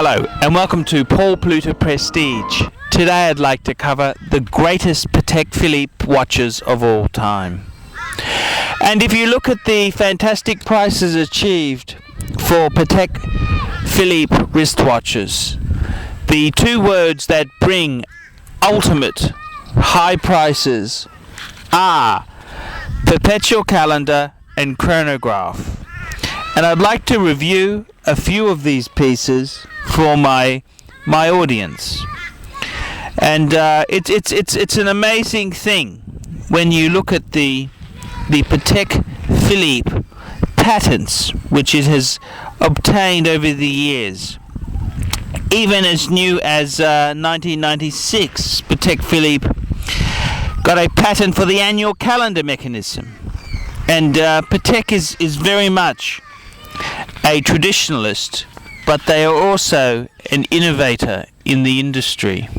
Hello and welcome to Paul Pluta Prestige. Today I'd like to cover the greatest Patek Philippe watches of all time. And if you look at the fantastic prices achieved for Patek Philippe wristwatches, the two words that bring ultimate high prices are Perpetual calendar and chronograph. And I'd like to review a few of these pieces for my audience. And it's an amazing thing when you look at the Patek Philippe patents which it has obtained over the years. Even as new as 1996, Patek Philippe got a patent for the annual calendar mechanism. And Patek is very much a traditionalist, but they are also an innovator in the industry.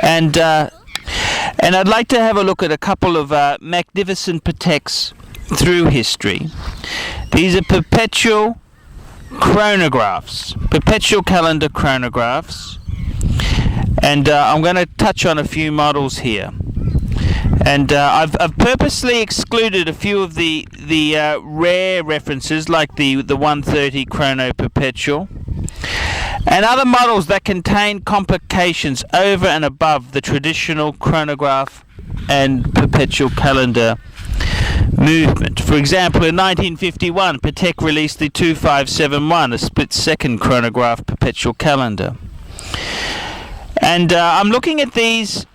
And I'd like to have a look at a couple of magnificent Pateks through history. These are Perpetual chronographs, Perpetual calendar chronographs, and I'm going to touch on a few models here. And I've purposely excluded a few of the rare references, like the 130 Chrono Perpetual, and other models that contain complications over and above the traditional chronograph and Perpetual calendar movement. For example, in 1951, Patek released the 2571, a split-second chronograph Perpetual calendar. And I'm looking at these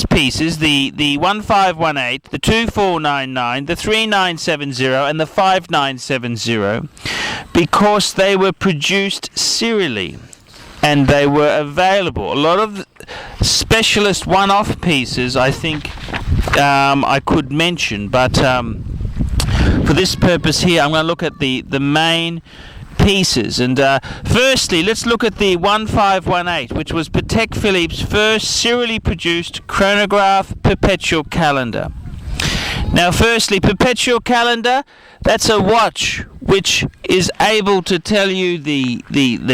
pieces, the 1518, the 2499, the 3970 and the 5970, because they were produced serially and they were available. A lot of specialist one-off pieces I think I could mention, but for this purpose here I'm going to look at the main pieces. And firstly, let's look at the 1518, which was Patek Philippe's first serially produced chronograph Perpetual calendar. Now firstly, Perpetual calendar, that's a watch which is able to tell you the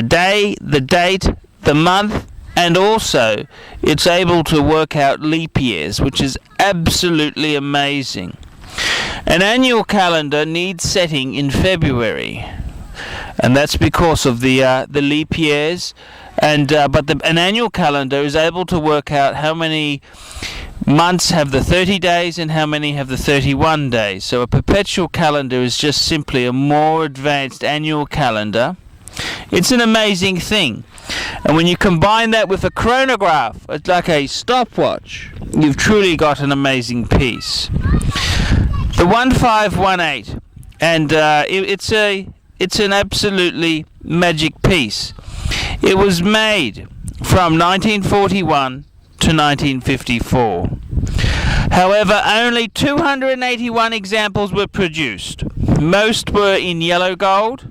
day, the date, the month, and also it's able to work out leap years, which is absolutely amazing. An annual calendar needs setting in February, and that's because of the leap years. And but an annual calendar is able to work out how many months have the 30 days and how many have the 31 days. So a Perpetual calendar is just simply a more advanced annual calendar. It's an amazing thing. And when you combine that with a chronograph, it's like a stopwatch, you've truly got an amazing piece. The 1518, and it's an absolutely magic piece. It was made from 1941 to 1954. However, only 281 examples were produced. Most were in yellow gold.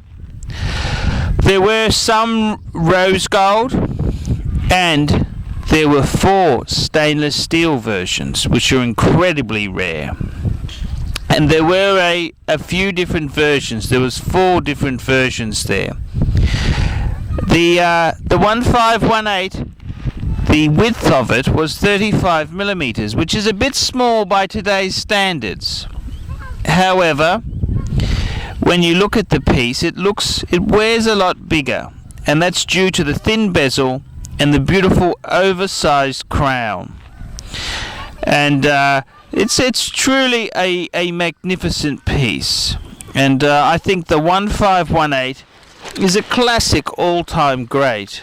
There were some rose gold, and there were 4 stainless steel versions, which are incredibly rare. And there were a few different versions. There was 4 different versions there. The 1518, the width of it was 35 millimeters, which is a bit small by today's standards. However, when you look at the piece, it wears a lot bigger, and that's due to the thin bezel and the beautiful oversized crown. And it's truly a magnificent piece. And I think the 1518 is a classic all-time great.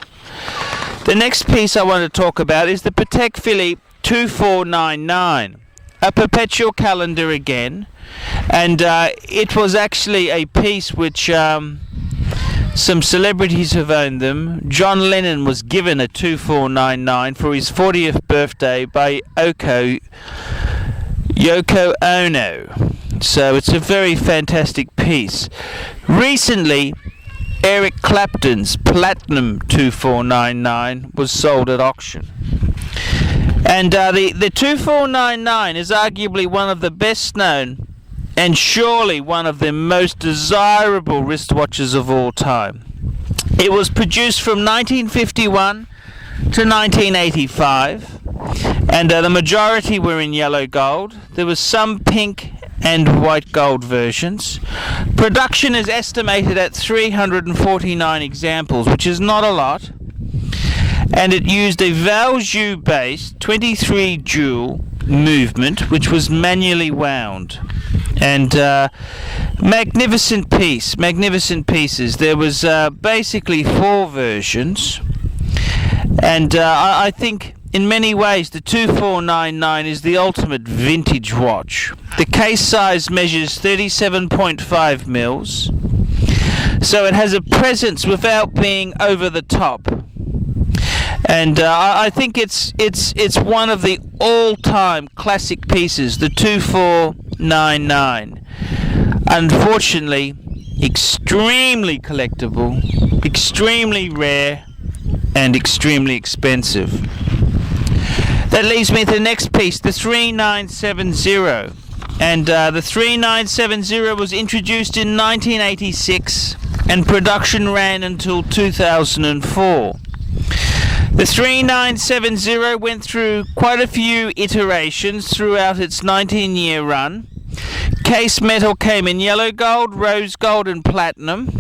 The next piece I want to talk about is the Patek Philippe 2499, a Perpetual calendar again, and it was actually a piece which some celebrities have owned them. John Lennon was given a 2499 for his 40th birthday by Yoko Ono. So it's a very fantastic piece. Recently, Eric Clapton's Platinum 2499 was sold at auction. And the 2499 is arguably one of the best known and surely one of the most desirable wristwatches of all time. It was produced from 1951 to 1985, and the majority were in yellow gold. There was some pink and white gold versions. Production is estimated at 349 examples, which is not a lot, and it used a Valjoux based 23 jewel movement, which was manually wound. And magnificent pieces. There was basically 4 versions, and I think in many ways the 2499 is the ultimate vintage watch. The case size measures 37.5 mils, so it has a presence without being over the top. And I think it's one of the all-time classic pieces, the 2499. Unfortunately, extremely collectible, extremely rare, and extremely expensive. That leaves me to the next piece, the 3970. And the 3970 was introduced in 1986, and production ran until 2004. The 3970 went through quite a few iterations throughout its 19-year run. Case metal came in yellow gold, rose gold, and platinum.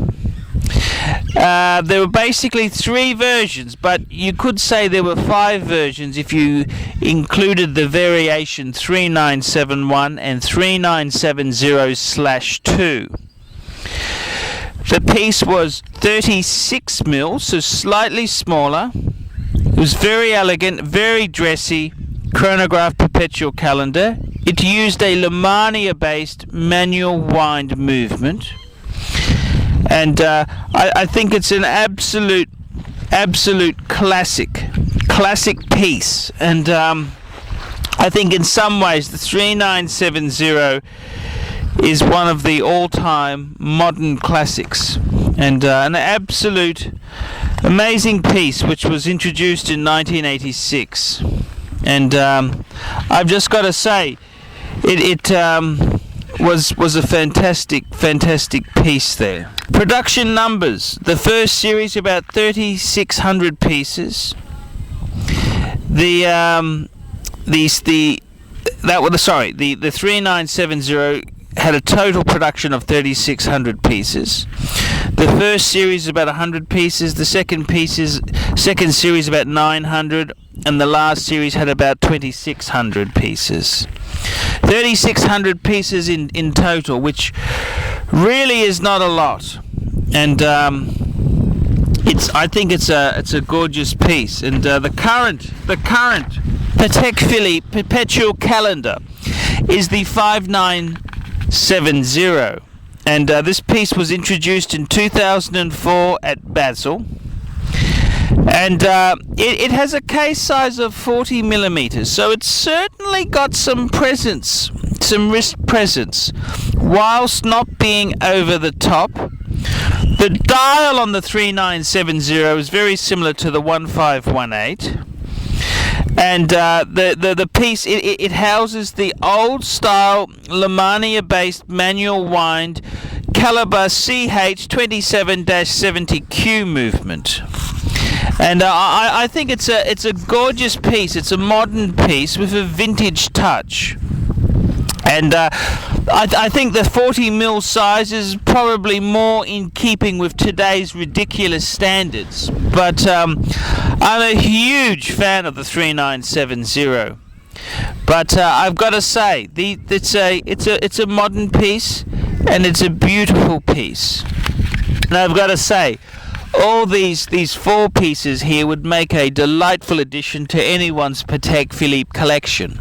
There were basically 3 versions, but you could say there were 5 versions if you included the variation 3971 and 3970/2. The piece was 36 mils, so slightly smaller. It was very elegant, very dressy, chronograph perpetual calendar. It used a Lemania-based manual wind movement, and I think it's an absolute classic piece. And I think in some ways the 3970 is one of the all-time modern classics, and an absolute amazing piece which was introduced in 1986. And I've just got to say, it was a fantastic piece there. Production numbers: the first series about 3,600 pieces. The 3970 had a total production of 3,600 pieces. The first series about 100 pieces, the second series about 900, and the last series had about 2,600 pieces. 3,600 pieces in total, which really is not a lot. And I think it's a gorgeous piece. And the current Patek Philippe Perpetual calendar is the 5970, and this piece was introduced in 2004 at Basel, and it has a case size of 40 millimeters, so it's certainly got some presence, some wrist presence, whilst not being over the top. The dial on the 3970 is very similar to the 1518. And the piece, it houses the old style Lemania-based manual wind caliber CH27-70Q movement. And I think it's a gorgeous piece. It's a modern piece with a vintage touch. And I think the 40 mil size is probably more in keeping with today's ridiculous standards. But I'm a huge fan of the 3970. But I've got to say, it's a modern piece, and it's a beautiful piece. And I've got to say, all these 4 pieces here would make a delightful addition to anyone's Patek Philippe collection.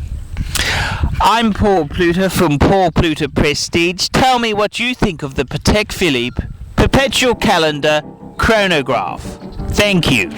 I'm Paul Pluter from Paul Pluter Prestige. Tell me what you think of the Patek Philippe Perpetual Calendar Chronograph. Thank you.